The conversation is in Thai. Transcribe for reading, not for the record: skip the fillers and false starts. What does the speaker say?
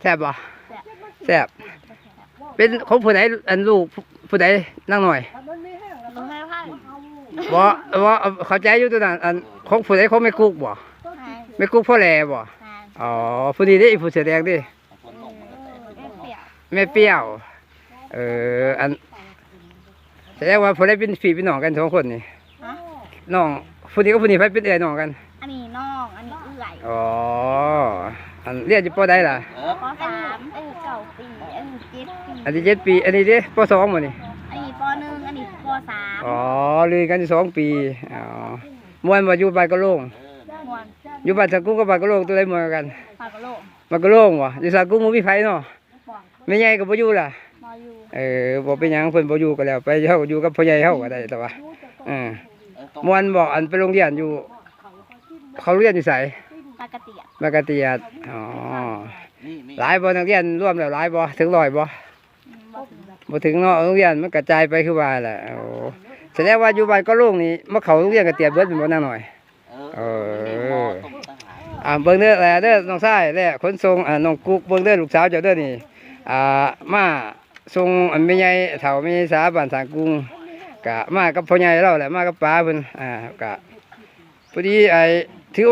แซ่บบ่แซ่บเป็นของผู้ใดอันลูกผู้ใดนั่งหน่อยลูกแม่พัน บ่เข้าใจอยู่ตัวนั้นอันของผู้ใดของแม่กุ๊กบ่แม่กุ๊กพ่อแหล่บ่อ๋อผู้นี้เด้ผู้เสื้อแดงเด้แม่เปรี้ยวอันแสดงว่าผู้ใดเป็นพี่เป็นน้องกัน2คนนี่น้องผู้นี้กับผู้นี้ไปเป็นเอื้อน้องกันอันนี้น้องอันนี้เอื้อยอ๋ออันเรียนอยู่ป.ใดล่ะป.3อันนี้9 ปีอันนี้7 ปีอันนี้7 ปีอันนี้เด้ป.2บ่นี่อันนี้ป.1อันนี้ป.3อ๋อเรียนกันอยู่2 ปีอ๋อม่วนบ่อยู่บ้านกะโลงม่วนอยู่บ้านสักกุ้งกับบ้านกะโลงตัวใดม่วนกันปากกะโลกบ้านกะโลงบ่อยู่สักกุ้งบ่มีไผเนาะแม่ใหญ่ก็บ่อยู่ล่ะบ่อยู่บ่เป็นหยังเพิ่นบ่อยู่ก็แล้วไปเฮาอยู่กับพ่อใหญ่เฮาก็ได้แต่ว่าม่วนบ่อันไปโรงเรียนอยู่เขาเรียนอยู่ไสปากกะเตียดมากะเตียดอ๋อหลายบ่นักเรียนรวมแล้วหลายบ่ถึง100บ่บ่ถึงเนาะโรงเรียนมันกระจายไปคือว่าแหละโอ้แสดงว่าอยู่บ้านกะโลงนี่มาเข้าโรงเรียนกะเตียดเบิดเป็นบ่นางน้อยเบิ่งเด้อแลเด้อน้องชายแลขนส่งน้องกุ๊กเบิ่งเด้อลูกสาวเจ้าเด้อนี่มาส่งอันแม่ใหญ่เฒ่าแม่ใหญ่สาบ้านสางกรุงก็มากับพ่อใหญ่เราแหละมากับป้าเพิ่นก็พอดีถือ